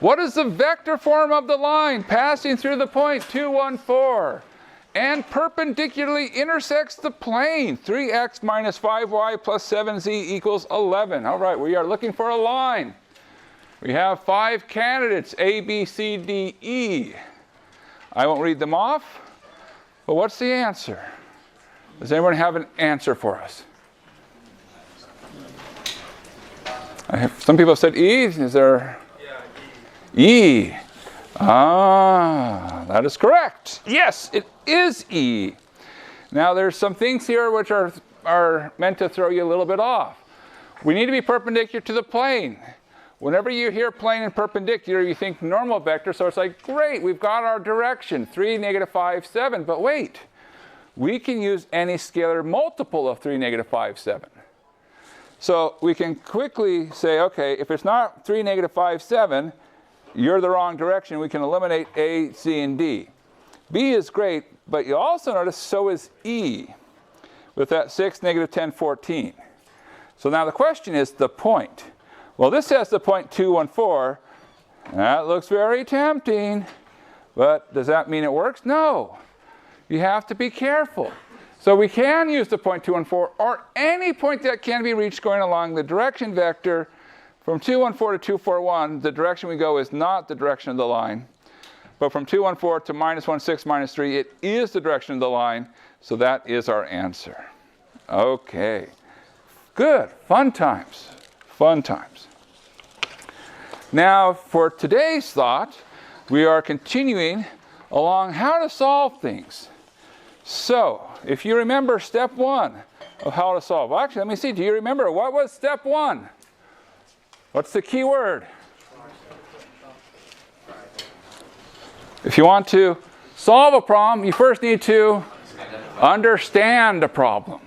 What is the vector form of the line passing through the point 2, 1, 4 and perpendicularly intersects the plane? 3x minus 5y plus 7z equals 11. All right, we are looking for a line. We have 5 candidates, A, B, C, D, E. I won't read them off, but what's the answer? Does anyone have an answer for us? Some people have said E. Is there? Yeah, E. Ah, that is correct. Yes, it is E. Now there's some things here which are meant to throw you a little bit off. We need to be perpendicular to the plane. Whenever you hear plane and perpendicular, you think normal vector, so it's like, great, we've got our direction, 3, negative 5, 7. But wait, we can use any scalar multiple of 3, negative 5, 7. So we can quickly say, okay, if it's not 3, negative 5, 7, you're the wrong direction. We can eliminate A, C, and D. B is great, but you also notice so is E with that 6, negative 10, 14. So now the question is the point. Well, this has the point 2, 1, 4. That looks very tempting, but does that mean it works? No. You have to be careful. So we can use the point 2, 1, 4 or any point that can be reached going along the direction vector from 2, 1, 4 to 2, 4, 1. The direction we go is not the direction of the line. But from 2, 1, 4 to minus 1, 6, minus 3, it is the direction of the line. So that is our answer. Okay. Good. Fun times. Fun times. Now, for today's thought, we are continuing along how to solve things. So, if you remember step 1 of how to solve. Well, actually, let me see. Do you remember? What was step 1? What's the key word? If you want to solve a problem, you first need to understand the problem.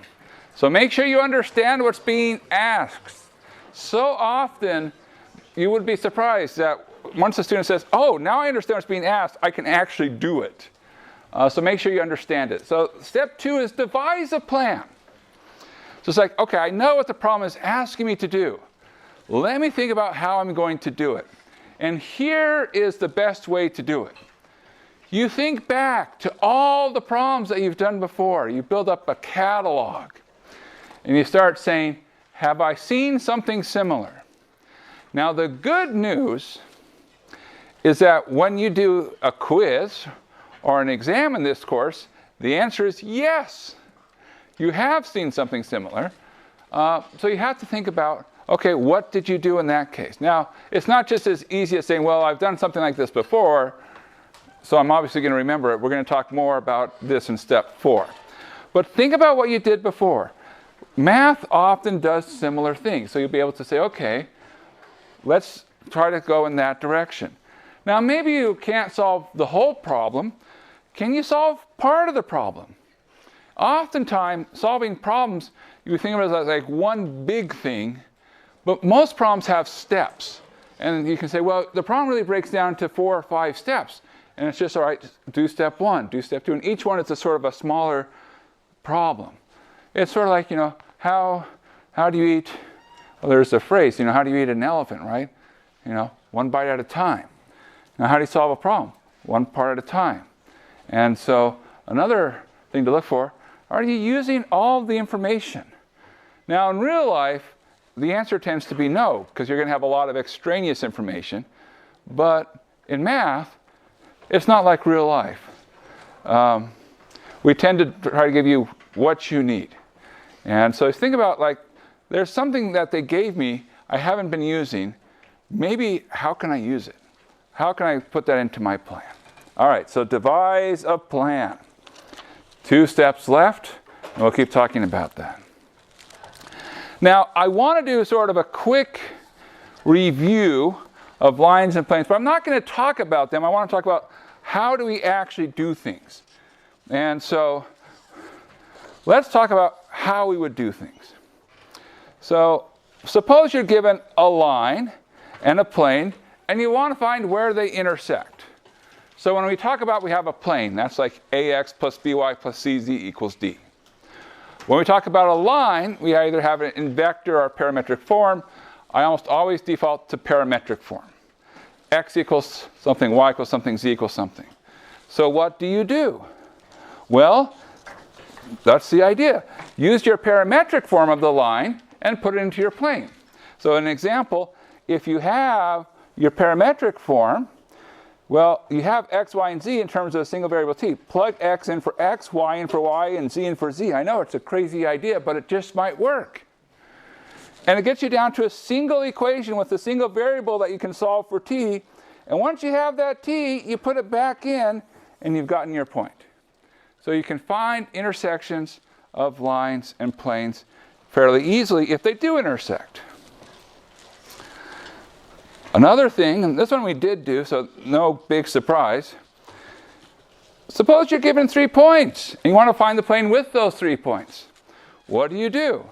So make sure you understand what's being asked. So often, you would be surprised that once a student says, oh, now I understand what's being asked, I can actually do it. So make sure you understand it. So step 2 is devise a plan. So it's like, okay, I know what the problem is asking me to do. Let me think about how I'm going to do it. And here is the best way to do it. You think back to all the problems that you've done before. You build up a catalog. And you start saying, have I seen something similar? Now, the good news is that when you do a quiz or an exam in this course, the answer is yes. You have seen something similar. So you have to think about, okay, what did you do in that case? Now, it's not just as easy as saying, well, I've done something like this before, so I'm obviously going to remember it. We're going to talk more about this in step 4. But think about what you did before. Math often does similar things. So you'll be able to say, okay, let's try to go in that direction. Now, maybe you can't solve the whole problem. Can you solve part of the problem? Oftentimes, solving problems, you think of it as like one big thing, but most problems have steps. And you can say, well, the problem really breaks down to 4 or 5 steps. And it's just, all right, do step 1, do step 2. And each one is a sort of a smaller problem. It's sort of like, how do you eat, well, there's a phrase, how do you eat an elephant, right? One bite at a time. Now, how do you solve a problem? One part at a time. And so another thing to look for, are you using all the information? Now, in real life, the answer tends to be no, because you're going to have a lot of extraneous information. But in math, it's not like real life. We tend to try to give you what you need. And so think about, like, there's something that they gave me I haven't been using. Maybe how can I use it? How can I put that into my plan? All right, so devise a plan. 2 steps left, and we'll keep talking about that. Now, I want to do sort of a quick review of lines and planes, but I'm not going to talk about them. I want to talk about how do we actually do things. And so let's talk about how we would do things. So suppose you're given a line and a plane, and you want to find where they intersect. So when we talk about we have a plane, that's like ax plus by plus cz equals d. When we talk about a line, we either have it in vector or parametric form. I almost always default to parametric form. x equals something, y equals something, z equals something. So what do you do? Well, that's the idea. Use your parametric form of the line and put it into your plane. So an example, if you have your parametric form, well, you have x, y, and z in terms of a single variable t. Plug x in for x, y in for y, and z in for z. I know it's a crazy idea, but it just might work. And it gets you down to a single equation with a single variable that you can solve for t. And once you have that t, you put it back in, and you've gotten your point. So you can find intersections of lines and planes fairly easily if they do intersect. Another thing, and this one we did do, so no big surprise. Suppose you're given 3 points, and you want to find the plane with those 3 points. What do?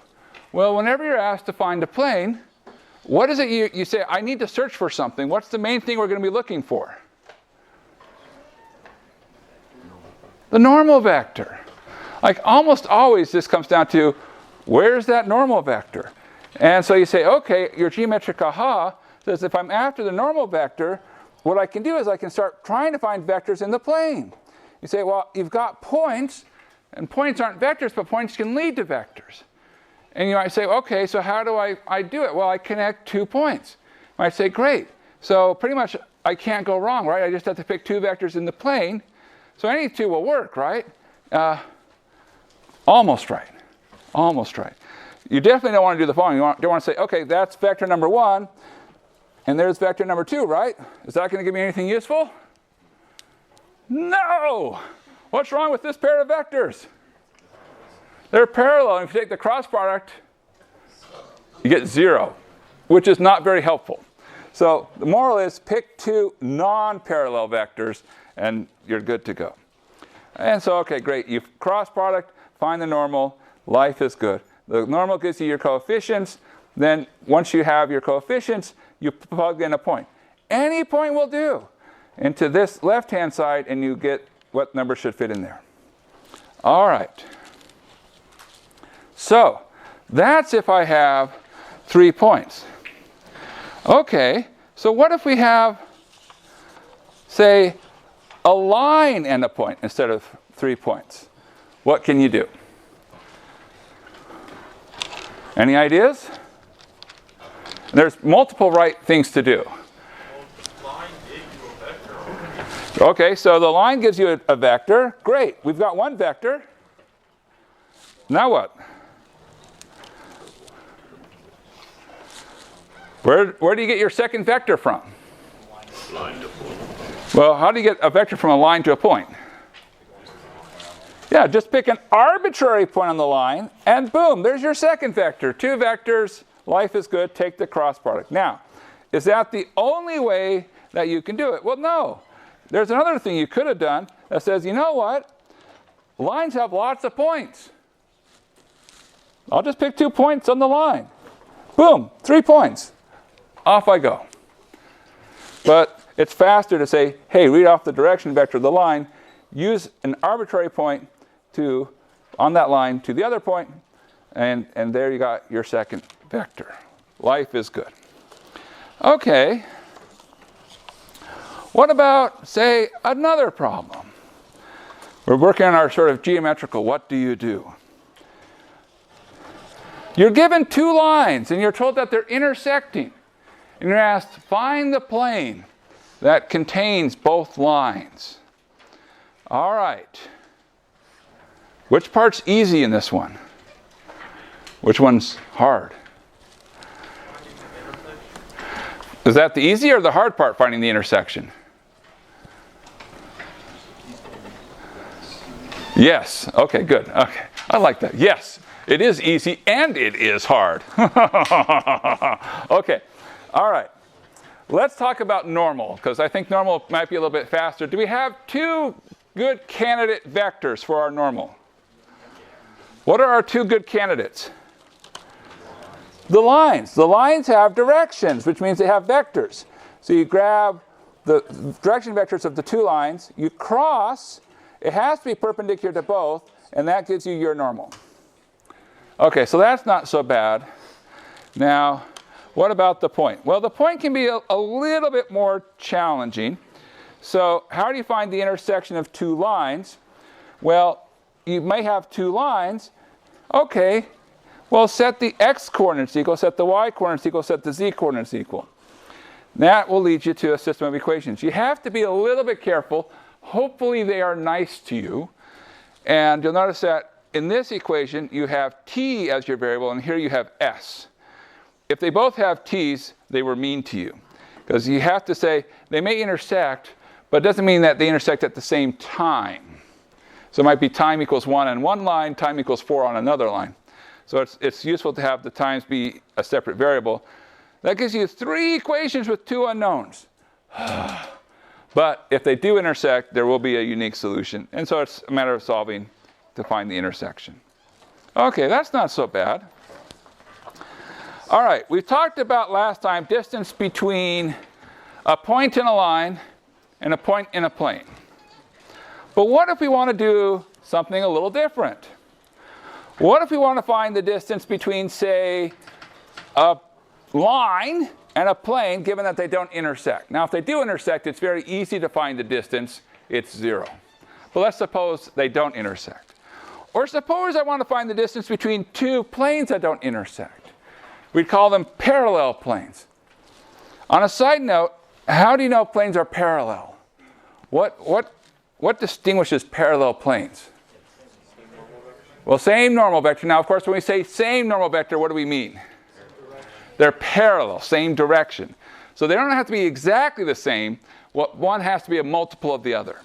Well, whenever you're asked to find a plane, what is it you say, I need to search for something. What's the main thing we're going to be looking for? The normal vector. Like almost always this comes down to, where's that normal vector? And so you say, okay, your geometric aha says if I'm after the normal vector, what I can do is I can start trying to find vectors in the plane. You say, well, you've got points, and points aren't vectors, but points can lead to vectors. And you might say, okay, so how do I do it? Well, I connect 2 points. I might say, great. So pretty much I can't go wrong, right? I just have to pick 2 vectors in the plane. So any 2 will work, right? Almost right. Almost right. You definitely don't want to do the following. You don't want to say, okay, that's vector number 1, and there's vector number 2, right? Is that going to give me anything useful? No! What's wrong with this pair of vectors? They're parallel, and if you take the cross product, you get 0, which is not very helpful. So the moral is pick 2 non-parallel vectors, and you're good to go. And so, okay, great. You cross product, find the normal, life is good. The normal gives you your coefficients. Then once you have your coefficients, you plug in a point. Any point will do into this left-hand side, and you get what number should fit in there. All right. So that's if I have 3 points. Okay, so what if we have, say, a line and a point instead of 3 points? What can you do? Any ideas? There's multiple right things to do. Okay, so the line gives you a vector. Great, we've got 1 vector. Now what? Where do you get your second vector from? Line to point. Well, how do you get a vector from a line to a point? Yeah, just pick an arbitrary point on the line, and boom, there's your second vector. 2 vectors, life is good, take the cross product. Now, is that the only way that you can do it? Well, no. There's another thing you could have done that says, you know what? Lines have lots of points. I'll just pick 2 points on the line. Boom, 3 points. Off I go. But it's faster to say, hey, read off the direction vector of the line, use an arbitrary point on that line to the other point, and there you got your second vector. Life is good. Okay. What about, say, another problem? We're working on our sort of geometrical, what do you do? You're given 2 lines, and you're told that they're intersecting. And you're asked, find the plane that contains both lines. All right. Which part's easy in this one? Which one's hard? Is that the easy or the hard part, finding the intersection? Yes. Okay, good. Okay. I like that. Yes. It is easy and it is hard. Okay. All right. Let's talk about normal, because I think normal might be a little bit faster. Do we have 2 good candidate vectors for our normal? What are our 2 good candidates? The lines. The lines have directions, which means they have vectors. So you grab the direction vectors of the 2 lines, you cross, it has to be perpendicular to both, and that gives you your normal. Okay, so that's not so bad. Now, What about the point? Well, the point can be a little bit more challenging. So how do you find the intersection of two lines? Well, you may have two lines. Okay, well, set the x coordinates equal, set the y coordinates equal, set the z coordinates equal. That will lead you to a system of equations. You have to be a little bit careful. Hopefully they are nice to you. And you'll notice that in this equation, you have t as your variable, and here you have s. If they both have t's, they were mean to you. Because you have to say they may intersect, but it doesn't mean that they intersect at the same time. So it might be time equals 1 on one line, time equals 4 on another line. So it's useful to have the times be a separate variable. That gives you 3 equations with 2 unknowns. But if they do intersect, there will be a unique solution. And so it's a matter of solving to find the intersection. Okay, that's not so bad. All right, we've talked about last time distance between a point in a line and a point in a plane. But what if we want to do something a little different? What if we want to find the distance between, say, a line and a plane, given that they don't intersect? Now, if they do intersect, it's very easy to find the distance. It's 0. But let's suppose they don't intersect. Or suppose I want to find the distance between 2 planes that don't intersect. We'd call them parallel planes. On a side note, how do you know planes are parallel? What distinguishes parallel planes? Well, same normal vector. Now, of course, when we say same normal vector, what do we mean? They're parallel, same direction. So they don't have to be exactly the same. One has to be a multiple of the other.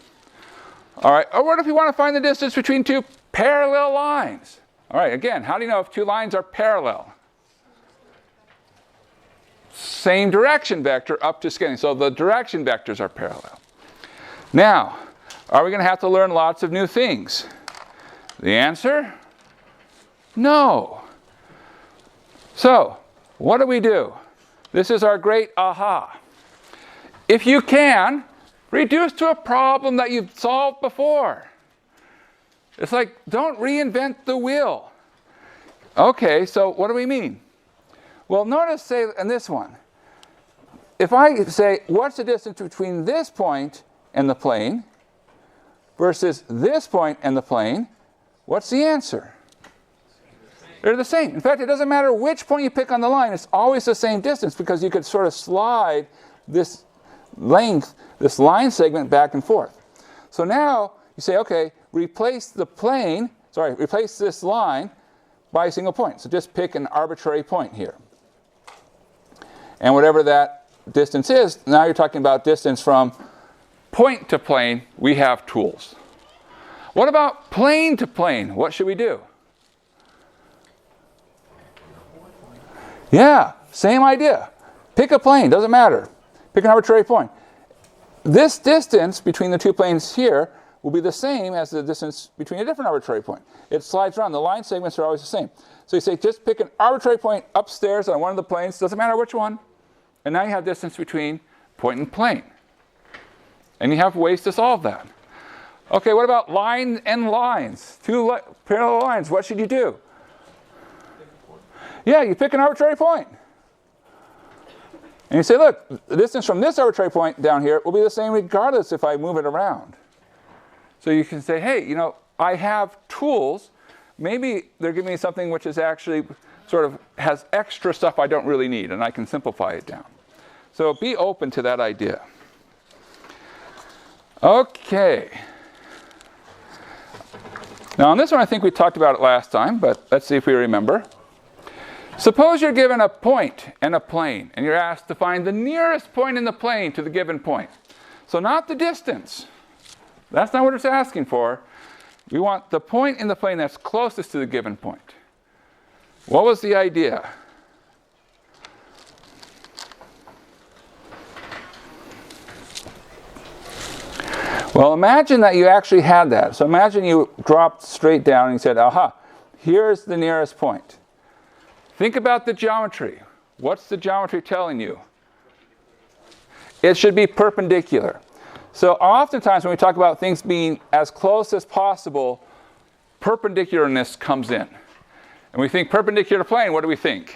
All right, or what if we want to find the distance between 2 parallel lines? All right, again, how do you know if 2 lines are parallel? Same direction vector up to scaling. So the direction vectors are parallel. Now, are we going to have to learn lots of new things? The answer? No. So, what do? This is our great aha. If you can, reduce to a problem that you've solved before. It's like, don't reinvent the wheel. Okay, so what do we mean? Well, notice, say, in this one, if I say, what's the distance between this point and the plane versus this point and the plane, what's the answer? They're the same. In fact, it doesn't matter which point you pick on the line, it's always the same distance, because you could sort of slide this length, this line segment back and forth. So now you say, okay, replace this line by a single point. So just pick an arbitrary point here. And whatever that distance is, now you're talking about distance from point to plane. We have tools. What about plane to plane? What should we do? Yeah, same idea. Pick a plane, doesn't matter. Pick an arbitrary point. This distance between the 2 planes here will be the same as the distance between a different arbitrary point. It slides around. The line segments are always the same. So you say, just pick an arbitrary point upstairs on one of the planes, doesn't matter which one. And now you have distance between point and plane. And you have ways to solve that. Okay, what about line and lines? 2 parallel lines, what should you do? Yeah, you pick an arbitrary point. And you say, look, the distance from this arbitrary point down here will be the same regardless if I move it around. So you can say, hey, I have tools. Maybe they're giving me something which is actually sort of has extra stuff I don't really need, and I can simplify it down. So be open to that idea. Okay. Now on this one, I think we talked about it last time, but let's see if we remember. Suppose you're given a point and a plane, and you're asked to find the nearest point in the plane to the given point. So not the distance. That's not what it's asking for. We want the point in the plane that's closest to the given point. What was the idea? Well, imagine that you actually had that. So imagine you dropped straight down and you said, aha, here's the nearest point. Think about the geometry. What's the geometry telling you? It should be perpendicular. So oftentimes when we talk about things being as close as possible, perpendicularness comes in. And we think perpendicular plane, what do we think?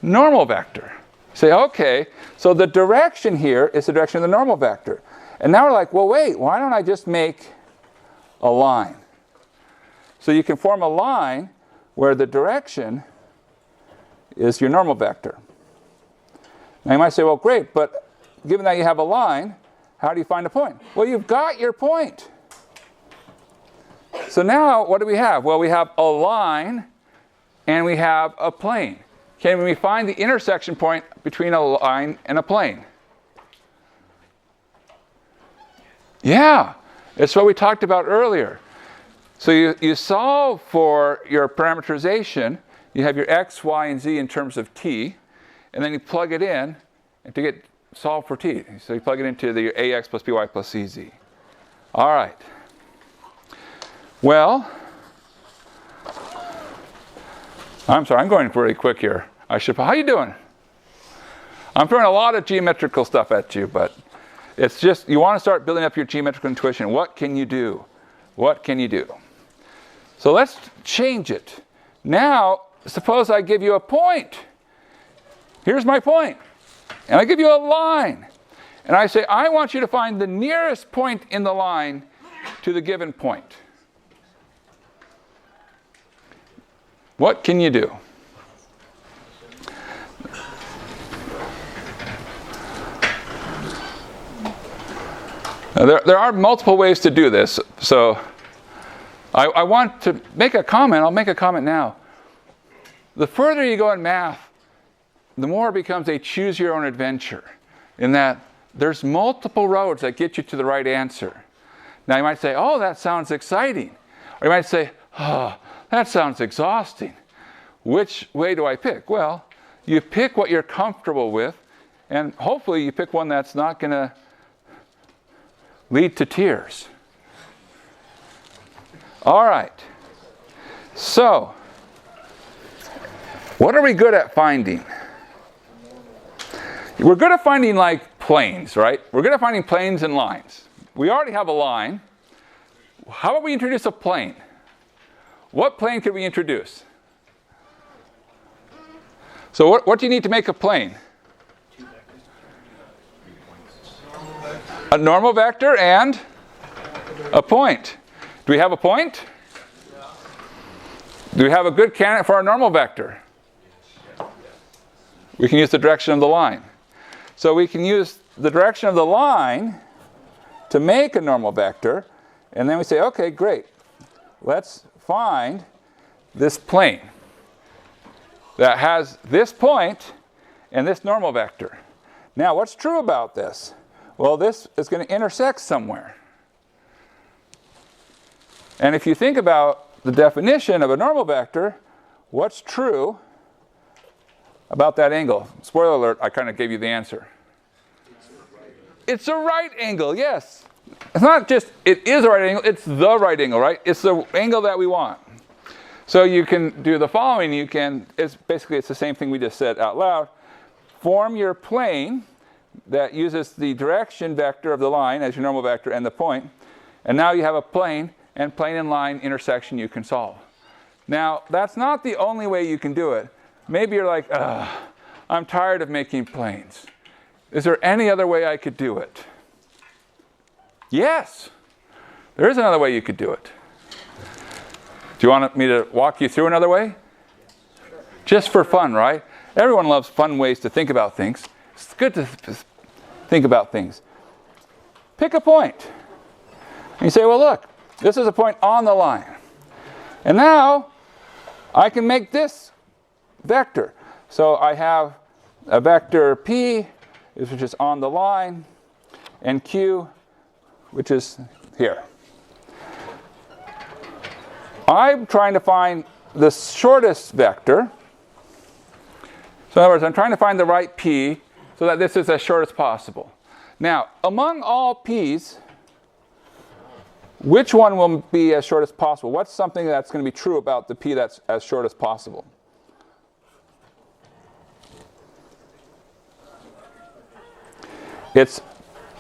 normal vector. Say, okay, so the direction here is the direction of the normal vector. And now we're like, well, wait, why don't I just make a line? So you can form a line where the direction is your normal vector. Now you might say, well, great, but given that you have a line, how do you find a point? Well, you've got your point. So now what do we have? Well, we have a line and we have a plane. Can we find the intersection point between a line and a plane? Yeah, it's what we talked about earlier. So you solve for your parameterization. You have your x, y, and z in terms of t, and then you plug it in and to get solve for t. So you plug it into the ax plus by plus cz. All right. Well, I'm sorry, I'm going pretty quick here. How you doing? I'm throwing a lot of geometrical stuff at you, but it's just, you want to start building up your geometrical intuition. What can you do? What can you do? So let's change it. Now, suppose I give you a point. Here's my point. And I give you a line. And I say, I want you to find the nearest point in the line to the given point. What can you do? Now, there are multiple ways to do this. So I want to make a comment. I'll make a comment now. The further you go in math, the more it becomes a choose your own adventure, in that there's multiple roads that get you to the right answer. Now you might say, oh, that sounds exciting. Or you might say, oh, that sounds exhausting. Which way do I pick? Well, you pick what you're comfortable with, and hopefully you pick one that's not going to lead to tears. All right. So, what are we good at finding? We're good at finding like planes, right? We're good at finding planes and lines. We already have a line. How about we introduce a plane? What plane could we introduce? So what do you need to make a plane? A normal vector and a point. Do we have a point? Do we have a good candidate for a normal vector? We can use the direction of the line. So we can use the direction of the line to make a normal vector, and then we say, okay, great. Let's find this plane that has this point and this normal vector. Now, what's true about this? Well, this is going to intersect somewhere. And if you think about the definition of a normal vector, what's true about that angle? Spoiler alert, I kind of gave you the answer. It's a right angle, yes. It's not just, it is a right angle, it's the right angle, right? It's the angle that we want. So you can do the following. It's the same thing we just said out loud. Form your plane that uses the direction vector of the line as your normal vector and the point. And now you have a plane, and plane and line intersection you can solve. Now, that's not the only way you can do it. Maybe you're like, I'm tired of making planes. Is there any other way I could do it? Yes, there is another way you could do it. Do you want me to walk you through another way? Just for fun, right? Everyone loves fun ways to think about things. It's good to think about things. Pick a point. And you say, well, look, this is a point on the line. And now I can make this vector. So I have a vector P, which is on the line, and Q, which is here. I'm trying to find the shortest vector. So in other words, I'm trying to find the right P so that this is as short as possible. Now, among all P's, which one will be as short as possible? What's something that's going to be true about the P that's as short as possible? It's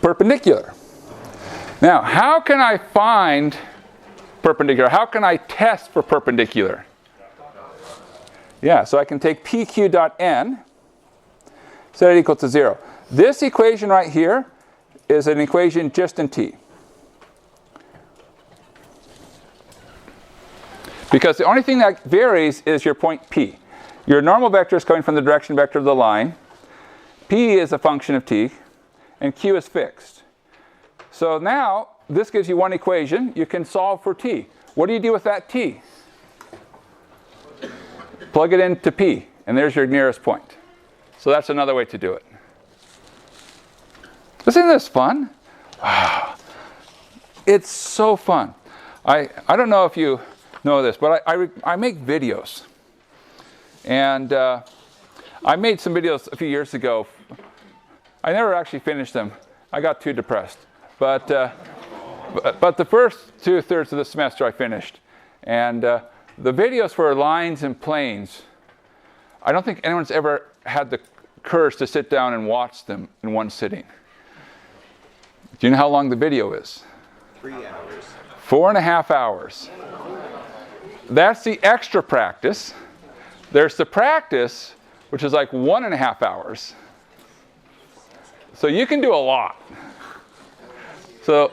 perpendicular. Now, how can I find perpendicular? How can I test for perpendicular? Yeah, so I can take PQ dot n, set it equal to 0. This equation right here is an equation just in t. Because the only thing that varies is your point p. Your normal vector is coming from the direction vector of the line. P is a function of t, and q is fixed. So now, this gives you one equation. You can solve for t. What do you do with that t? Plug it into p, and there's your nearest point. So that's another way to do it. Isn't this fun? Wow. It's so fun. I don't know if you know this, but I make videos. And I made some videos a few years ago. I never actually finished them. I got too depressed. But the first 2/3 of the semester I finished. And the videos for lines and planes, I don't think anyone's ever had the courage to sit down and watch them in one sitting. Do you know how long the video is? 3 hours. 4.5 hours. That's the extra practice. There's the practice, which is like 1.5 hours. So you can do a lot. So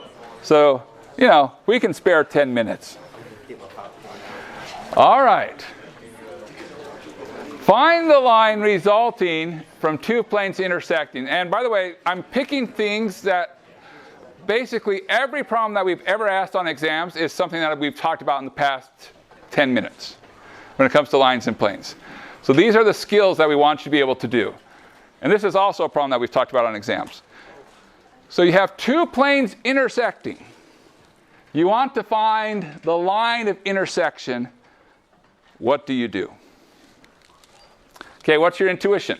you know, we can spare 10 minutes. All right. Find the line resulting from two planes intersecting. And by the way, I'm picking things that basically every problem that we've ever asked on exams is something that we've talked about in the past 10 minutes when it comes to lines and planes. So these are the skills that we want you to be able to do. And this is also a problem that we've talked about on exams. So you have two planes intersecting. You want to find the line of intersection. What do you do? Okay, what's your intuition?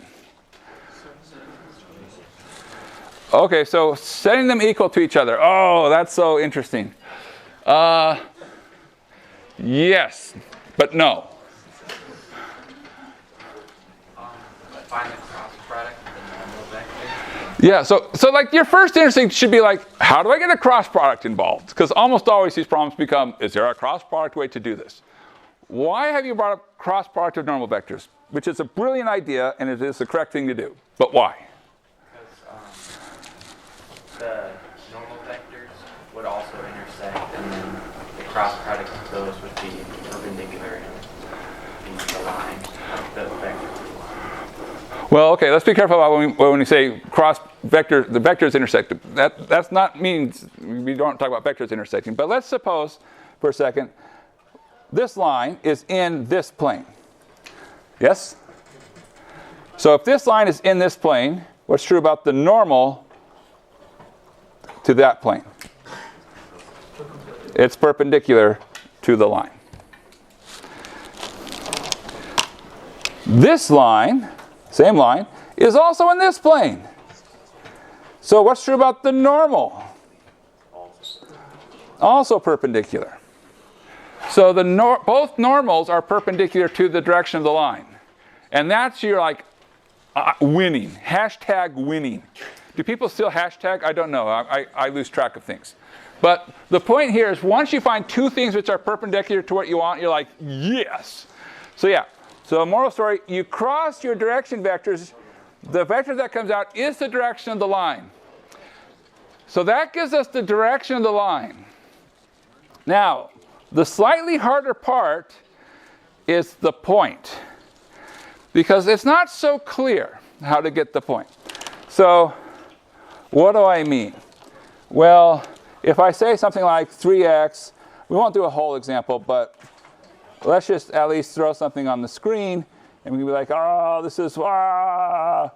Okay, so setting them equal to each other. Oh, that's so interesting. Yes, but no. Find the cross product of the normal vector. Yeah, so like your first instinct should be like, how do I get a cross product involved? Because almost always these problems become, is there a cross product way to do this? Why have you brought up cross product of normal vectors? Which is a brilliant idea, and it is the correct thing to do. But why? Because the normal vectors would also intersect, and then the cross product of those would be perpendicular in the line of the vector. Well, okay, let's be careful about when we say cross vector, the vectors intersect. That's not means we don't talk about vectors intersecting. But let's suppose for a second this line is in this plane. Yes? So if this line is in this plane, what's true about the normal to that plane? It's perpendicular to the line. This line, same line, is also in this plane. So what's true about the normal? Also perpendicular. So both normals are perpendicular to the direction of the line. And that's your like winning. Hashtag winning. Do people still hashtag? I don't know. I lose track of things. But the point here is once you find two things which are perpendicular to what you want, you're like, yes. So yeah. So moral story, you cross your direction vectors. The vector that comes out is the direction of the line. So that gives us the direction of the line. Now, the slightly harder part is the point. Because it's not so clear how to get the point. So what do I mean? Well, if I say something like 3x, we won't do a whole example, but let's just at least throw something on the screen, and we can be like, oh, this is, ah.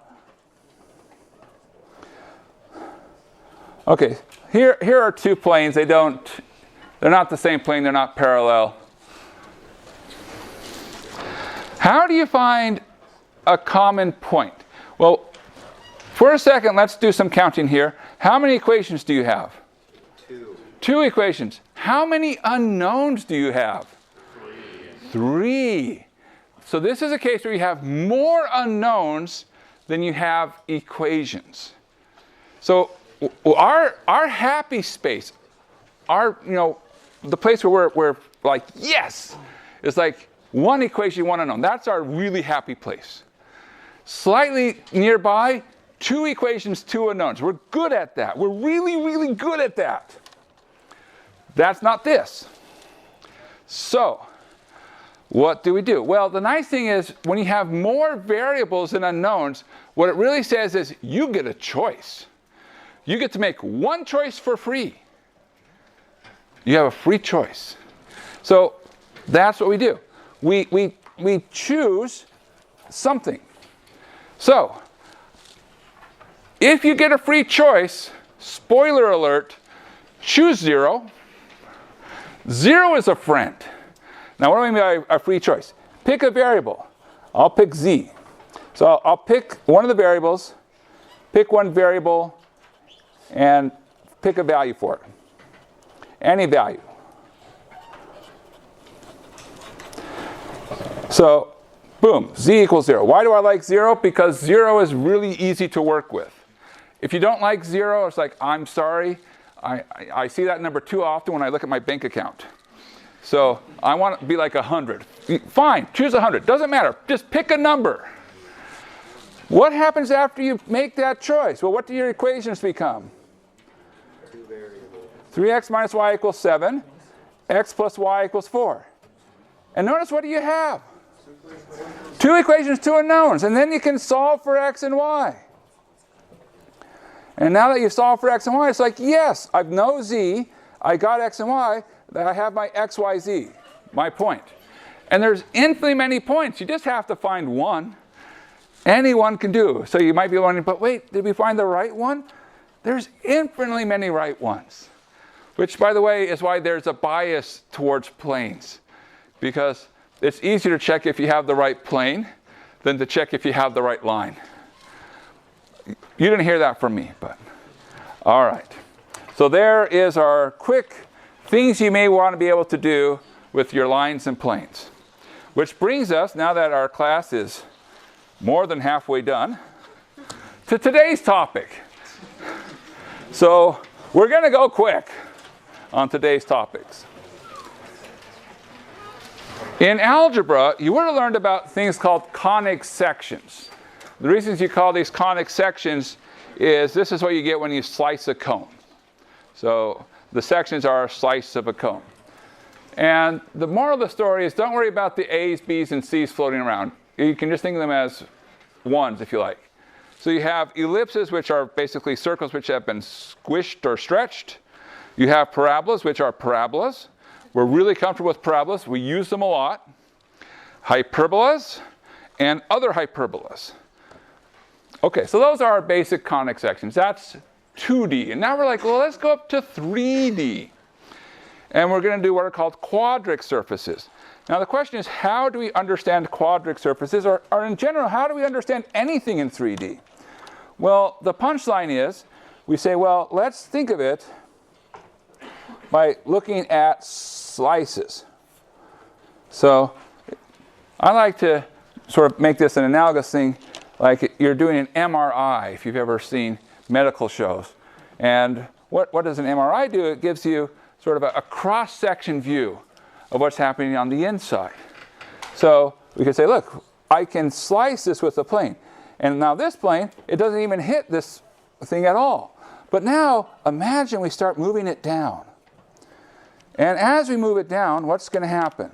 Okay, here are two planes. They're not the same plane, they're not parallel. How do you find a common point? Well, for a second, let's do some counting here. How many equations do you have? 2. 2 equations. How many unknowns do you have? 3. So this is a case where you have more unknowns than you have equations. So our happy space, the place where we're like, yes, is like one equation, one unknown. That's our really happy place. Slightly nearby, 2 equations, 2 unknowns. We're good at that. We're really, really good at that. That's not this. So, what do we do? Well, the nice thing is when you have more variables than unknowns, what it really says is you get a choice. You get to make one choice for free. You have a free choice. So that's what we do. We choose something. So if you get a free choice, spoiler alert, choose 0. 0 is a friend. Now, what do I mean by a free choice? Pick a variable. I'll pick z. So I'll pick one of the variables, pick one variable, and pick a value for it. Any value. So, boom, z equals 0. Why do I like 0? Because 0 is really easy to work with. If you don't like 0, it's like, I'm sorry. I see that number too often when I look at my bank account. So I want to be like 100. Fine, choose 100. Doesn't matter. Just pick a number. What happens after you make that choice? Well, what do your equations become? 2 variables. 3x minus y equals 7. X plus y equals 4. And notice, what do you have? 2 equations, 2 unknowns. And then you can solve for x and y. And now that you've solved for x and y, it's like, yes, I know z. I got x and y. I have my x, y, z, my point. And there's infinitely many points. You just have to find one. Anyone can do. So you might be wondering, but wait, did we find the right one? There's infinitely many right ones. Which, by the way, is why there's a bias towards planes. Because it's easier to check if you have the right plane than to check if you have the right line. You didn't hear that from me, but all right. So there is our quick things you may want to be able to do with your lines and planes. Which brings us, now that our class is more than halfway done, to today's topic. So we're going to go quick on today's topics. In algebra, you would have learned about things called conic sections. The reasons you call these conic sections is this is what you get when you slice a cone. So the sections are a slice of a cone. And the moral of the story is don't worry about the A's, B's, and C's floating around. You can just think of them as ones, if you like. So you have ellipses, which are basically circles which have been squished or stretched. You have parabolas, which are parabolas. We're really comfortable with parabolas. We use them a lot. Hyperbolas and other hyperbolas. Okay, so those are our basic conic sections. That's 2D. And now we're like, well, let's go up to 3D. And we're going to do what are called quadric surfaces. Now the question is, how do we understand quadric surfaces? Or in general, how do we understand anything in 3D? Well, the punchline is, we say, well, let's think of it by looking at slices. So I like to sort of make this an analogous thing, like you're doing an MRI, if you've ever seen medical shows. And what does an MRI do? It gives you sort of a cross-section view of what's happening on the inside. So we can say, look, I can slice this with a plane. And now this plane, it doesn't even hit this thing at all. But now, imagine we start moving it down. And as we move it down, what's going to happen?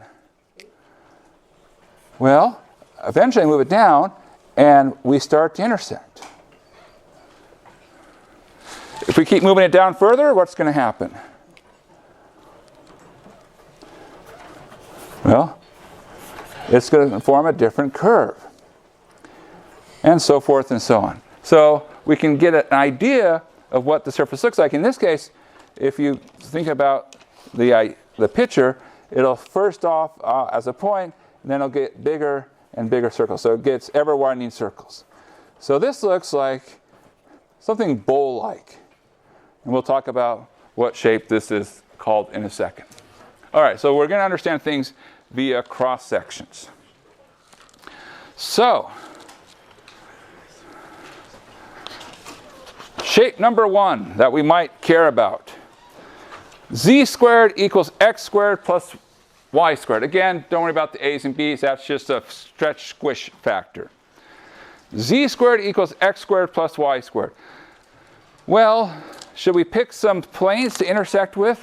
Well, eventually move it down, and we start to intersect. If we keep moving it down further, what's going to happen? Well, it's going to form a different curve. And so forth and so on. So we can get an idea of what the surface looks like. In this case, if you think about the picture, it'll first off as a point, and then it'll get bigger and bigger circles. So it gets ever widening circles. So this looks like something bowl-like. And we'll talk about what shape this is called in a second. All right, so we're going to understand things via cross sections. So, shape number 1 that we might care about. Z squared equals x squared plus y squared. Again, don't worry about the A's and B's. That's just a stretch squish factor. Z squared equals x squared plus y squared. Well, should we pick some planes to intersect with?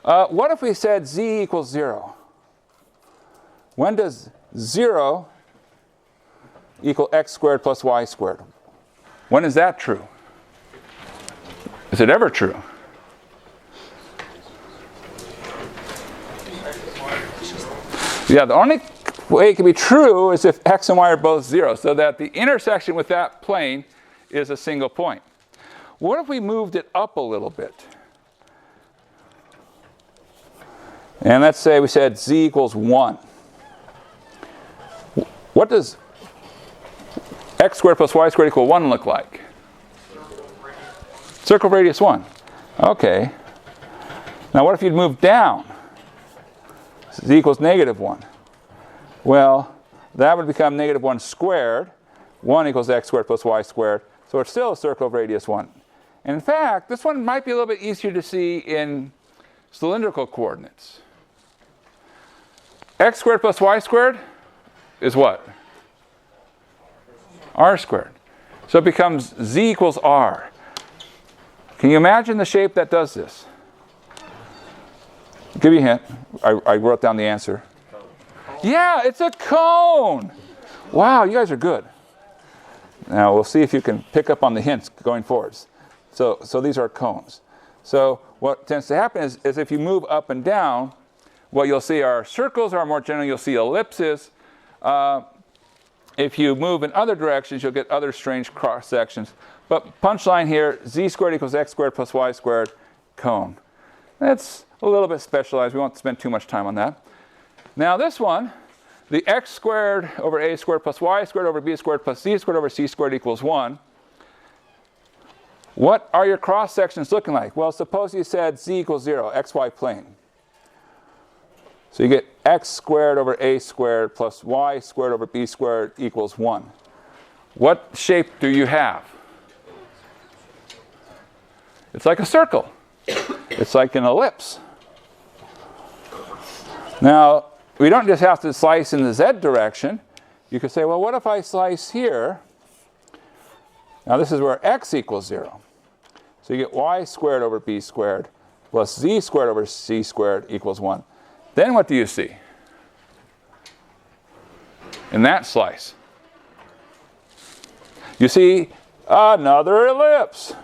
What if we said z equals 0? When does 0 equal x squared plus y squared? When is that true? Is it ever true? Yeah, the only way it can be true is if x and y are both 0, so that the intersection with that plane is a single point. What if we moved it up a little bit? And let's say we said z equals 1. What does x squared plus y squared equal 1 look like? Circle radius 1. Okay. Now what if you'd move down? Z equals negative 1. Well, that would become negative 1 squared. 1 equals x squared plus y squared. So it's still a circle of radius 1. And in fact, this one might be a little bit easier to see in cylindrical coordinates. X squared plus y squared is what? R squared. So it becomes z equals r. Can you imagine the shape that does this? I'll give you a hint. I wrote down the answer. Yeah, it's a cone. Wow, you guys are good. Now we'll see if you can pick up on the hints going forwards. So these are cones. So what tends to happen is if you move up and down, what you'll see are circles, or more generally you'll see ellipses. If you move in other directions, you'll get other strange cross sections. But punchline here, z squared equals x squared plus y squared, cone. That's a little bit specialized. We won't spend too much time on that. Now this one, the x squared over a squared plus y squared over b squared plus z squared over c squared equals 1. What are your cross sections looking like? Well, suppose you said z equals 0, xy plane. So you get x squared over a squared plus y squared over b squared equals 1. What shape do you have? It's like a circle. It's like an ellipse. Now, we don't just have to slice in the z direction. You could say, well, what if I slice here? Now this is where x equals 0. So you get y squared over b squared plus z squared over c squared equals 1. Then what do you see in that slice? You see another ellipse.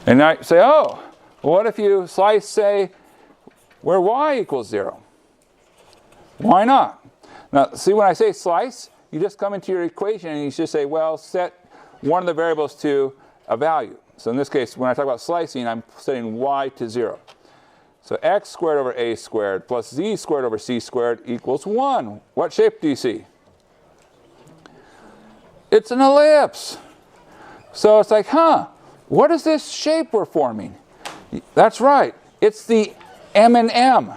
And now you say, oh, well, what if you slice, say, where y equals 0? Why not? Now, see, when I say slice, you just come into your equation and you just say, well, set one of the variables to a value. So in this case, when I talk about slicing, I'm setting y to 0. So x squared over a squared plus z squared over c squared equals 1. What shape do you see? It's an ellipse. So it's like, what is this shape we're forming? That's right. It's the M&M.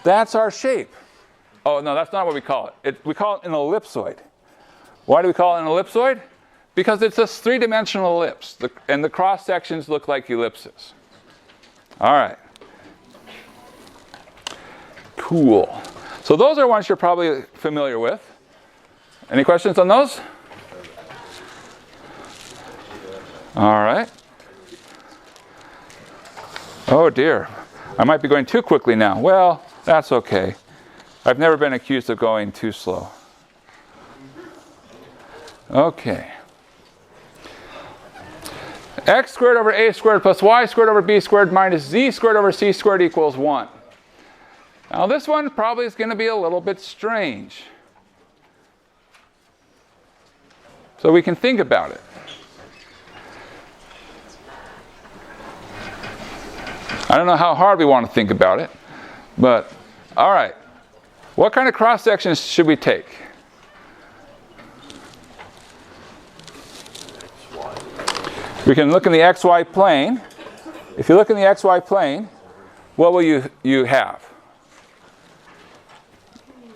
That's our shape. Oh, no, that's not what we call it. We call it an ellipsoid. Why do we call it an ellipsoid? Because it's a three-dimensional ellipse, and the cross sections look like ellipses. All right. Cool. So those are ones you're probably familiar with. Any questions on those? All right. Oh dear. I might be going too quickly now. Well, that's okay. I've never been accused of going too slow. Okay. X squared over a squared plus y squared over b squared minus z squared over c squared equals 1. Now this one probably is going to be a little bit strange. So we can think about it. I don't know how hard we want to think about it, but all right. What kind of cross sections should we take? We can look in the xy plane. If you look in the xy plane, what will you have?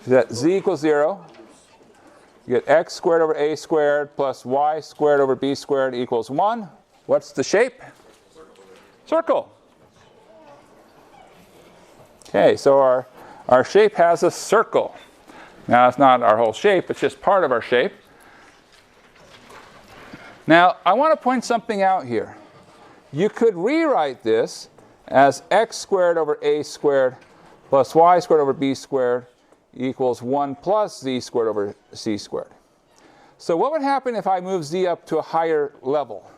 Is that z equals 0. You get x squared over a squared plus y squared over b squared equals 1. What's the shape? Circle. Okay, so our shape has a circle. Now, it's not our whole shape. It's just part of our shape. Now, I want to point something out here. You could rewrite this as x squared over a squared plus y squared over b squared equals 1 plus z squared over c squared. So what would happen if I move z up to a higher level?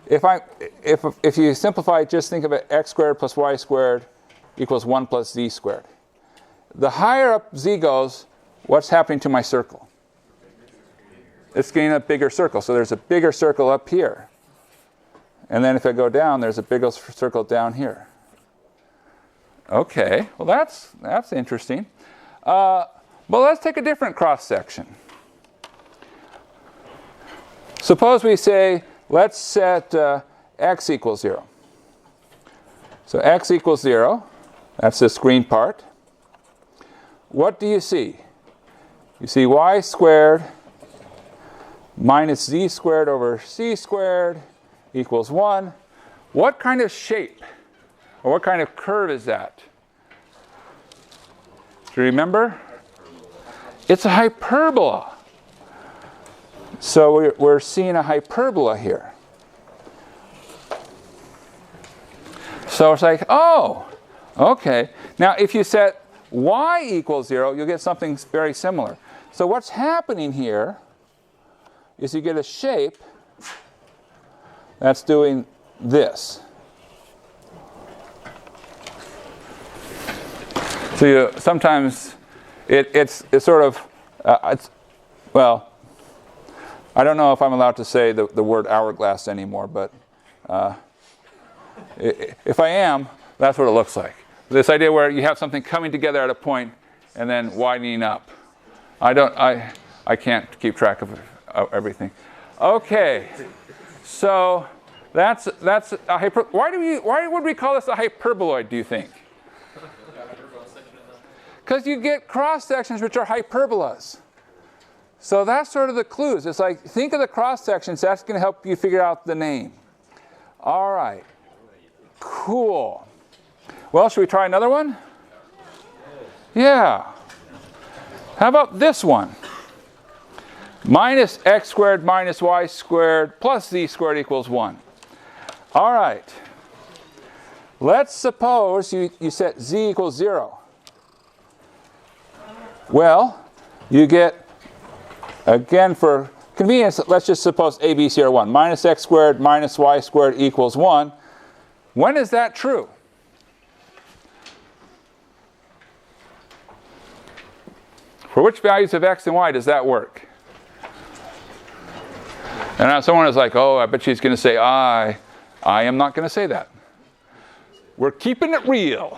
If you simplify it, just think of it, x squared plus y squared equals 1 plus z squared. The higher up z goes, what's happening to my circle? It's getting a bigger circle. So there's a bigger circle up here. And then if I go down, there's a bigger circle down here. Okay, well that's interesting. But let's take a different cross section. Suppose we say, let's set x equals 0. So x equals 0. That's this green part. What do you see? You see y squared minus z squared over c squared equals 1. What kind of shape or what kind of curve is that? Do you remember? It's a hyperbola. So we're seeing a hyperbola here. So it's like, oh, okay. Now if you set y equals 0, you'll get something very similar. So what's happening here is you get a shape that's doing this. So sometimes it's sort of, well, I don't know if I'm allowed to say the word hourglass anymore, but if I am, that's what it looks like. This idea where you have something coming together at a point and then widening up. I can't keep track of everything. Okay, so that's a why would we call this a hyperboloid, do you think? Because you get cross sections which are hyperbolas. So that's sort of the clues. It's like, think of the cross sections. That's going to help you figure out the name. All right. Cool. Well, should we try another one? Yeah. How about this one? Minus x squared minus y squared plus z squared equals 1. All right. Let's suppose you set z equals 0. Well, you get, again, for convenience, let's just suppose a, b, c are 1. Minus x squared minus y squared equals 1. When is that true? For which values of x and y does that work? And now someone is like, oh, I bet she's going to say I. I am not going to say that. We're keeping it real.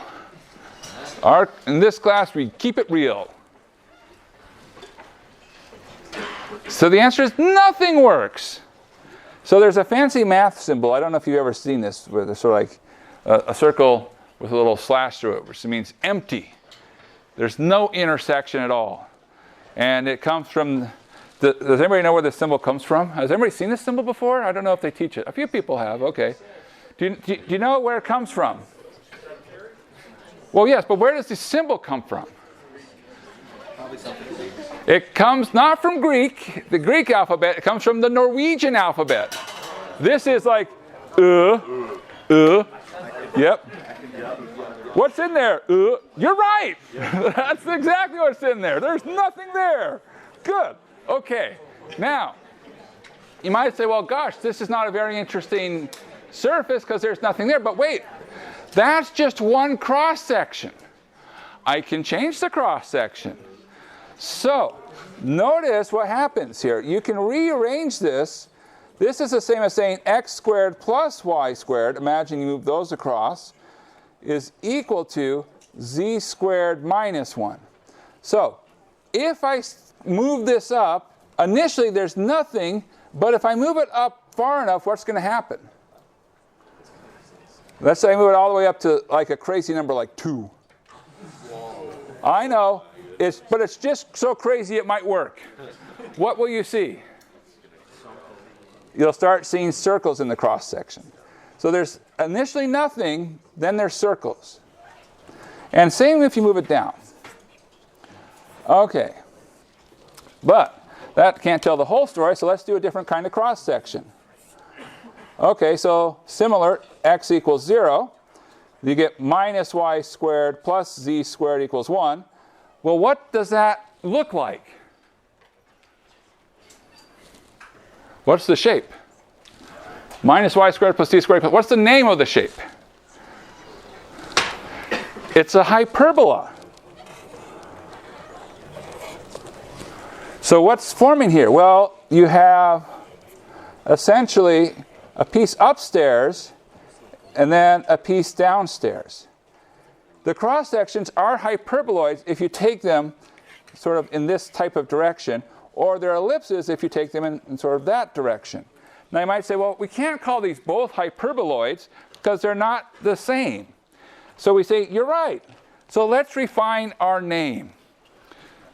In this class, we keep it real. So the answer is nothing works. So there's a fancy math symbol. I don't know if you've ever seen this, where there's sort of like a circle with a little slash through it, which means empty. There's no intersection at all. And it comes from, does anybody know where this symbol comes from? Has anybody seen this symbol before? I don't know if they teach it. A few people have, okay. Do you know where it comes from? Well, yes, but where does this symbol come from? It comes not from Greek, the Greek alphabet, it comes from the Norwegian alphabet. This is like, yep. What's in there? You're right. That's exactly what's in there. There's nothing there. Good. Okay. Now, you might say, well, gosh, this is not a very interesting surface because there's nothing there. But wait, that's just one cross section. I can change the cross section. So, notice what happens here. You can rearrange this. This is the same as saying x squared plus y squared. Imagine you move those across. Is equal to z squared minus 1. So, if I move this up, initially there's nothing, but if I move it up far enough, what's going to happen? Let's say I move it all the way up to like a crazy number like 2. I know, but it's just so crazy it might work. What will you see? You'll start seeing circles in the cross section. So there's initially nothing, then there's circles. And same if you move it down. Okay. But that can't tell the whole story, so let's do a different kind of cross-section. Okay, so similar, x equals 0. You get minus y squared plus z squared equals 1. Well, what does that look like? What's the shape? Minus y squared plus z squared. What's the name of the shape? It's a hyperbola. So what's forming here? Well, you have essentially a piece upstairs and then a piece downstairs. The cross sections are hyperboloids if you take them sort of in this type of direction, or they're ellipses if you take them in sort of that direction. Now you might say, well, we can't call these both hyperboloids because they're not the same. So we say, you're right. So let's refine our name.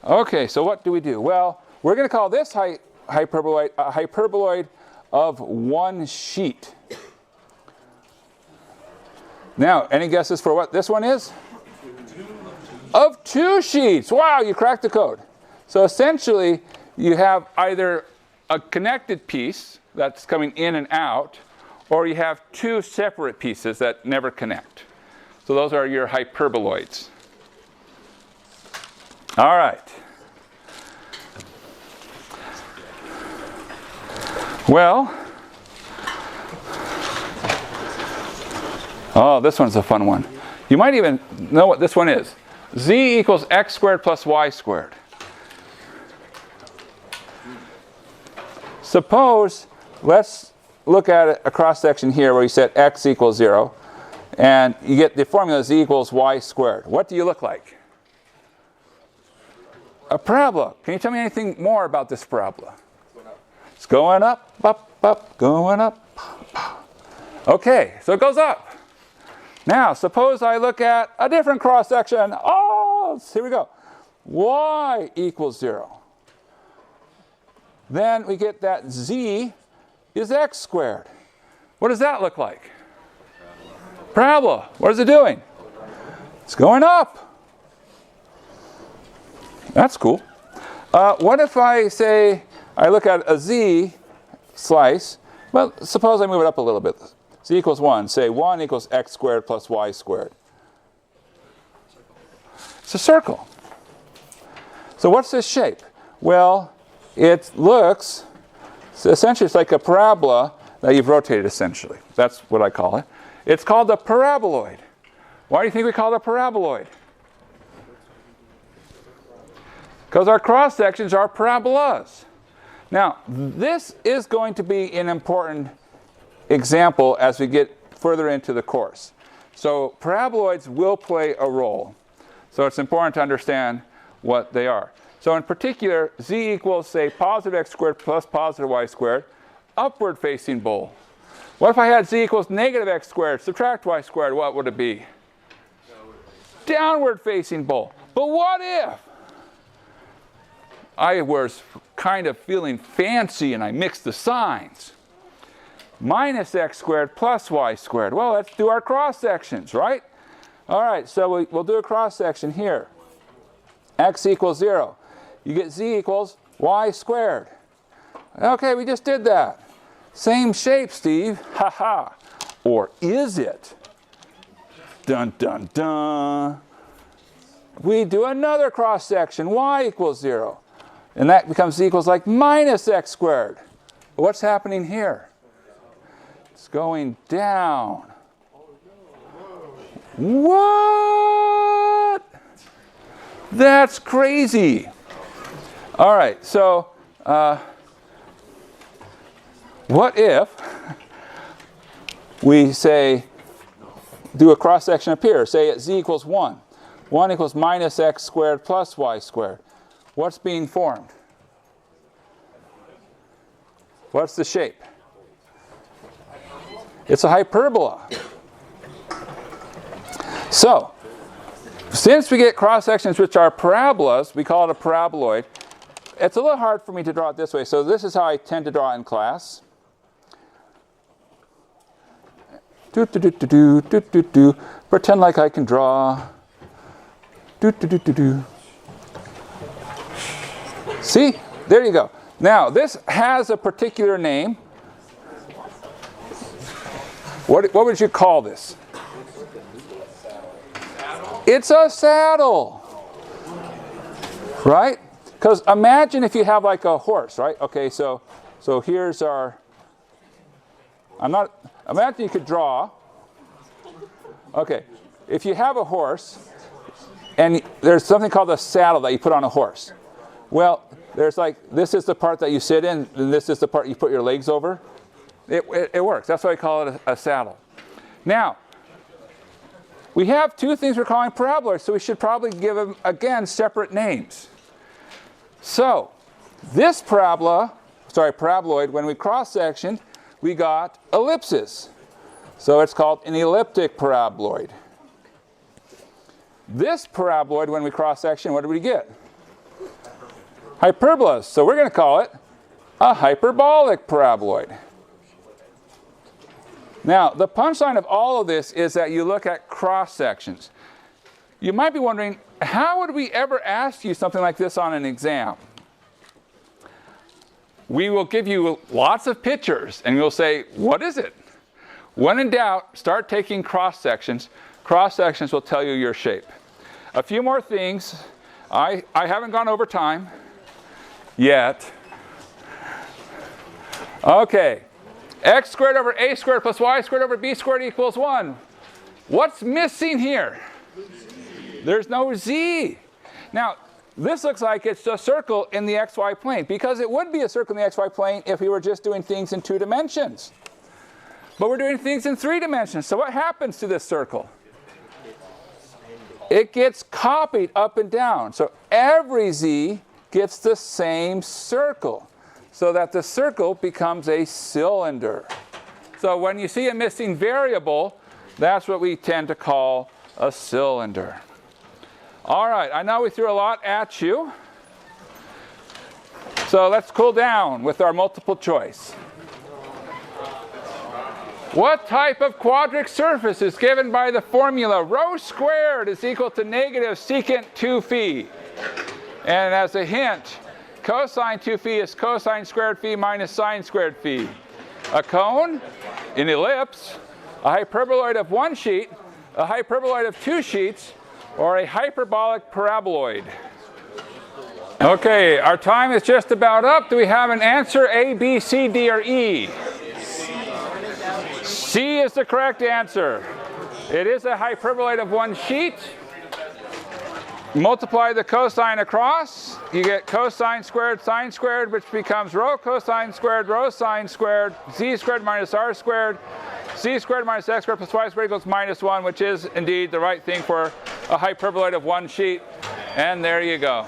Okay, so what do we do? Well, we're going to call this hyperboloid a hyperboloid of one sheet. Now, any guesses for what this one is? Of two sheets. Wow, you cracked the code. So essentially, you have either a connected piece that's coming in and out, or you have two separate pieces that never connect. So those are your hyperboloids. All right. Well, oh, this one's a fun one. You might even know what this one is. Z equals x squared plus y squared. Suppose, let's look at a cross section here where you set x equals 0, and you get the formula z equals y squared. What do you look like? A parabola. Can you tell me anything more about this parabola? It's going up, going up. Okay, so it goes up. Now, suppose I look at a different cross section. Oh, here we go. Y equals 0. Then we get that z is x squared. What does that look like? Parabola. What is it doing? It's going up. That's cool. What if I say, I look at a z slice, well, suppose I move it up a little bit. Z equals 1. Say 1 equals x squared plus y squared. It's a circle. So what's this shape? Well, it looks, so essentially it's like a parabola that you've rotated essentially. That's what I call it. It's called a paraboloid. Why do you think we call it a paraboloid? Because our cross sections are parabolas. Now, this is going to be an important example as we get further into the course. So paraboloids will play a role. So it's important to understand what they are. So in particular, z equals, say, positive x squared plus positive y squared, upward facing bowl. What if I had z equals negative x squared, subtract y squared, what would it be? Downward facing bowl. But what if I was kind of feeling fancy and I mixed the signs? Minus x squared plus y squared. Well, let's do our cross sections, right? All right, so we'll do a cross section here. X equals 0. You get z equals y squared. Okay, we just did that. Same shape, Steve. Ha ha. Or is it? Dun dun dun. We do another cross section. Y equals 0. And that becomes z equals like minus x squared. But what's happening here? It's going down. What? That's crazy. All right, so what if we say, do a cross section up here, say at z equals 1. 1 equals minus x squared plus y squared. What's being formed? What's the shape? It's a hyperbola. So, since we get cross sections which are parabolas, we call it a paraboloid. It's a little hard for me to draw it this way, so this is how I tend to draw in class. Pretend like I can draw. See? There you go. Now, this has a particular name. What would you call this? It's a saddle. Right? Because imagine if you have like a horse, right? Okay, so here's our, imagine you could draw. Okay, if you have a horse, and there's something called a saddle that you put on a horse. Well, there's like, this is the part that you sit in, and this is the part you put your legs over. It works. That's why I call it a saddle. Now, we have two things we're calling paraboloids, so we should probably give them, again, separate names. So, this paraboloid, when we cross-sectioned, we got ellipses. So it's called an elliptic paraboloid. This paraboloid, when we cross-section, what do we get? Hyperbolas. So we're going to call it a hyperbolic paraboloid. Now, the punchline of all of this is that you look at cross-sections. You might be wondering, how would we ever ask you something like this on an exam? We will give you lots of pictures, and we'll say, what is it? When in doubt, start taking cross-sections. Cross-sections will tell you your shape. A few more things. I haven't gone over time yet. Okay. X squared over a squared plus y squared over b squared equals 1. What's missing here? There's no z. Now, this looks like it's a circle in the xy plane, because it would be a circle in the xy plane if we were just doing things in 2 dimensions. But we're doing things in 3 dimensions. So what happens to this circle? It gets copied up and down. So every z gets the same circle, so that the circle becomes a cylinder. So when you see a missing variable, that's what we tend to call a cylinder. All right, I know we threw a lot at you. So let's cool down with our multiple choice. What type of quadric surface is given by the formula rho squared is equal to negative secant 2 phi? And as a hint, cosine 2 phi is cosine squared phi minus sine squared phi. A cone, an ellipse, a hyperboloid of 1 sheet, a hyperboloid of 2 sheets, or a hyperbolic paraboloid. Okay, our time is just about up. Do we have an answer? A, B, C, D, or E? C is the correct answer. It is a hyperboloid of 1 sheet. Multiply the cosine across, you get cosine squared sine squared, which becomes rho cosine squared rho sine squared, z squared minus r squared, z squared minus x squared plus y squared equals -1, which is indeed the right thing for a hyperboloid of 1 sheet. And there you go.